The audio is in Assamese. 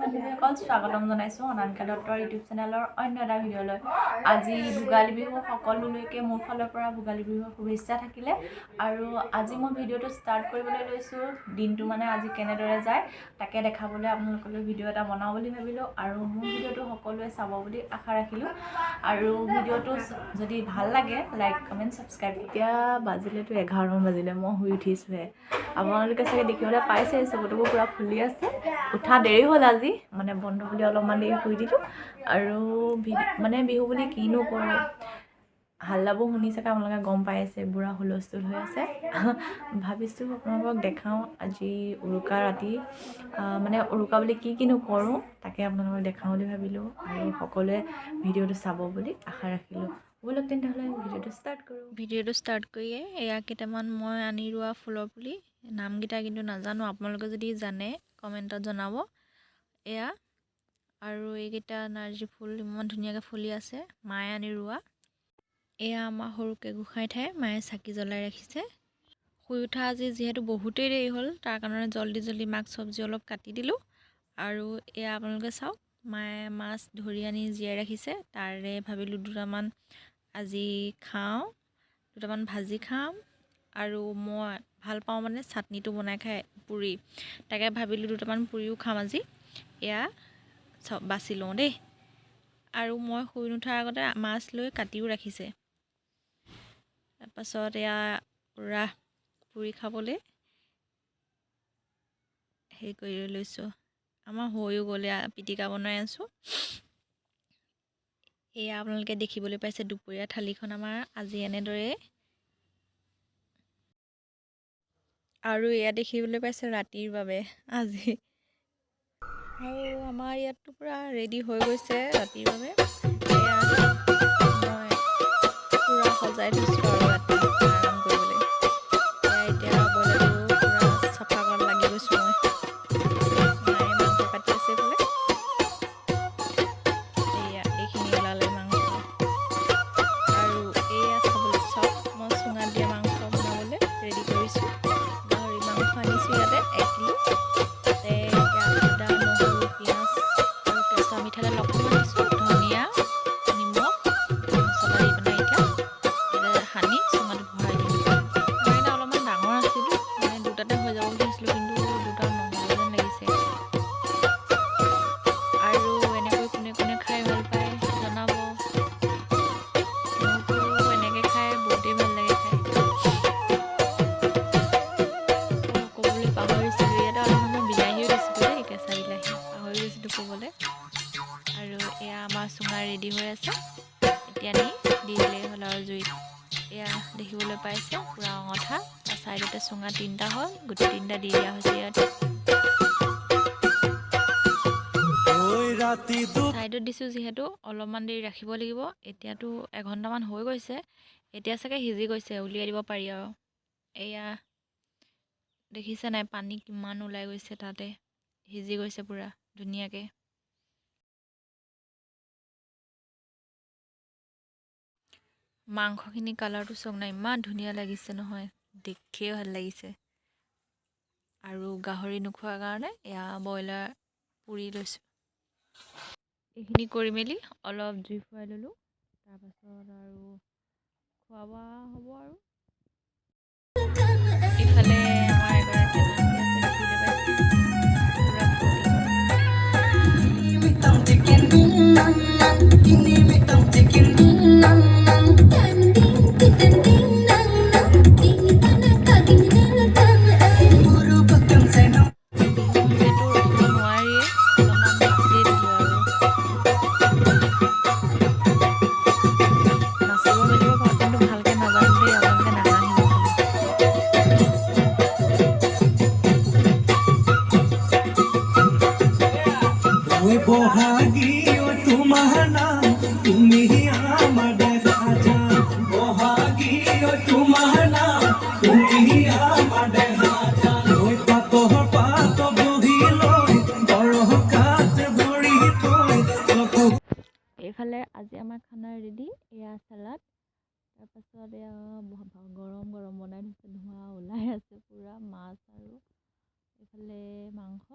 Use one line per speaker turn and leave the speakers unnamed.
বন্ধুসকল স্বাগতম জনাইছোঁ অনামিকা দত্তৰ ইউটিউব চেনেলৰ অন্য এটা ভিডিঅ'লৈ। আজি ভোগালী বিহু সকলোলৈকে মোৰ ফালৰ পৰা ভোগালী বিহুৰ শুভেচ্ছা থাকিলে। আৰু আজি মই ভিডিঅ'টো ষ্টাৰ্ট কৰিবলৈ লৈছোঁ। দিনটো মানে আজি কেনেদৰে যায় তাকে দেখাবলৈ আপোনালোকলৈ ভিডিঅ' এটা বনাওঁ বুলি ভাবিলোঁ আৰু মোৰ ভিডিঅ'টো সকলোৱে চাব বুলি আশা ৰাখিলোঁ। আৰু ভিডিঅ'টো যদি ভাল লাগে লাইক কমেণ্ট ছাবস্ক্ৰাইব। এতিয়া বাজিলেতো 11 বাজিলে, মই শুই উঠিছোঁহে। আপোনালোকে চাগে দেখিবলৈ পাইছে চকুটুকু পূৰা ফুলি আছে। উঠা দেৰি হ'ল আজি, মানে বন্ধ বুলি অলপমান দেৰি শুই দিলোঁ। আৰু মানে বিহু বুলি কিনো কৰোঁ, হাল্লাবোৰ শুনি চাগে আপোনালোকে গম পাই আছে, বুঢ়া হুলস্থুল হৈ আছে। ভাবিছোঁ আপোনালোকক দেখাওঁ আজি উৰুকা ৰাতি, মানে উৰুকা বুলি কিনো কৰোঁ তাকে আপোনালোকক দেখাওঁ বুলি ভাবিলোঁ আৰু সকলোৱে ভিডিঅ'টো চাব বুলি আশা ৰাখিলোঁ। ব'লক তেনেহ'লে ভিডিঅ'টো ষ্টাৰ্ট কৰোঁ। ভিডিঅ'টো ষ্টাৰ্ট কৰিয়ে এয়া কেইটামান মই আনি ৰোৱা ফুলৰ পুলি, নামকেইটা কিন্তু নাজানো, আপোনালোকে যদি জানে কমেণ্টত জনাব। এয়া আৰু এইকেইটা নাৰ্জী ফুল ইমান ধুনীয়াকৈ ফুলি আছে, মায়ে আনি ৰোৱা। এয়া আমাৰ সৰুকৈ গোসাঁই ঠাই, মায়ে চাকি জ্বলাই ৰাখিছে। শুই উঠা আজি যিহেতু বহুতেই দেৰি হ'ল, তাৰ কাৰণে জল্দি মাক চব্জি অলপ কাটি দিলোঁ। আৰু এয়া আপোনালোকে চাওক, মায়ে মাছ ধৰি আনি জীয়াই ৰাখিছে, তাৰে ভাবিলোঁ দুটামান আজি খাওঁ, দুটামান ভাজি খাম। আৰু মই ভাল পাওঁ মানে চাটনিটো বনাই খাই পুৰি, তাকে ভাবিলোঁ দুটামান পুৰিও খাম আজি। এয়া বাছি লওঁ দেই। আৰু মই শুই নুঠাৰ আগতে মাছ লৈ কাটিও ৰাখিছে। তাৰপাছত এয়া পুৰা পুৰি খাবলৈ হেৰি কৰি লৈছোঁ। আমাৰ হৈও গ'লে পিটিকা বনাই আছোঁ। এয়া আপোনালোকে দেখিবলৈ পাইছে দুপৰীয়া থালিখন আমাৰ আজি এনেদৰে। আৰু এয়া দেখিবলৈ পাইছে ৰাতিৰ বাবে আজি। আৰু আমাৰ ইয়াততো পূৰা ৰেডি হৈ গৈছে ৰাতিৰ বাবে। এয়া মই পূৰা সজাই থৈছোঁ আৰু ৰাতি আৰাম কৰিবলৈ। এয়া এতিয়া ব্ৰইলাৰটো পূৰা চাফা কৰাত লাগি গৈছোঁ মই। মায়ে মাংস কাটি আছে এইফালে। এয়া এইখিনি ওলালে মাংস। আৰু এয়া চাওক, মই চুঙাত দিয়া মাংস বনাবলৈ ৰেডি কৰিছোঁ। গাহৰি মাংস আনিছোঁ ইয়াতে 1 কিলো। তাতে এতিয়া আদা, নহৰু, পিঁয়াজ আৰু কেঁচা মিঠাতেল অকণমান দিছোঁ, ধনিয়া, নিমখ, মছলা দি পিনে এতিয়া সানি চুঙাটো ভৰাই দিলোঁ। চুঙাকেইটা অলপমান ডাঙৰ আছিল, মানে দুটাতে হৈ যাব বুলি ভাবিছিলোঁ, কিন্তু দুটা নহ'ব যেন লাগিছে। আৰু এনেকৈ কোনে খাই ভাল পায় জনাব। মোৰতো এনেকৈ খাই বহুতেই ভাল লাগে খাই। ক'বলৈ পাহৰিছিলোঁ, ইয়াতে অলপমান মই বিলাহীও দিছিলোঁ দেই, কেঁচা বিলাহী পাহৰি গৈছিলোঁ ক'বলৈ। আৰু এয়া আমাৰ চুঙা ৰেডি হৈ আছে, এতিয়া দি দিলেই হ'ল আৰু জুইত। এয়া দেখিবলৈ পাইছে পূৰা অঙঠা, তাৰ ছাইডতে চুঙা 3টা হ'ল, গোটেই 3টা দি দিয়া হৈছে ইয়াতে। ছাইডত দিছোঁ যিহেতু অলপমান দেৰি ৰাখিব লাগিব। এতিয়াতো 1 ঘণ্টামান হৈ গৈছে, এতিয়া চাগে সিজি গৈছে, উলিয়াই দিব পাৰি আৰু। এয়া দেখিছে নাই, পানী কিমান ওলাই গৈছে, তাতে সিজি গৈছে পূৰা ধুনীয়াকৈ। মাংসখিনি কালাৰটো চাওক না, ইমান ধুনীয়া লাগিছে নহয়, দেখিয়ে ভাল লাগিছে। আৰু গাহৰি নোখোৱাৰ কাৰণে এয়া ব্ৰইলাৰ পুৰি লৈছোঁ। এইখিনি কৰি মেলি অলপ জুই ফুৰাই ল'লোঁ, তাৰপাছত আৰু খোৱা বোৱা হ'ব আৰু। ইফালে আমাৰ এগৰাকীয়ে নাচি আছে, দেখিবলৈ পাইছে, পূৰা ফূৰ্তি। বিহু যিহেতু ৰখিব নোৱাৰিয়ে, অলপমান নাচিয়ে দিলোঁ আৰু। নাচিব মেলিব কিন্তু ভালকৈ নাজানো দেই, আপোনালোকে নাহাঁহিব খালি।
বহাগী তোমাৰ নাম, তুমি আমাৰ দেখা, বহাগী তোমাৰ নাম, তুমি আমাৰ দেখা, পাতৰ পাত বহি লৈ বৰষাত ভৰি থৈ।
এইফালে আজি আমাৰ খানা ৰেডি, এয়া চালাড, তাৰপাছত এয়া গৰম বনাই থৈছে, ধোঁৱা ওলাই আছে পূৰা, মাছ আৰু এইফালে মাংস,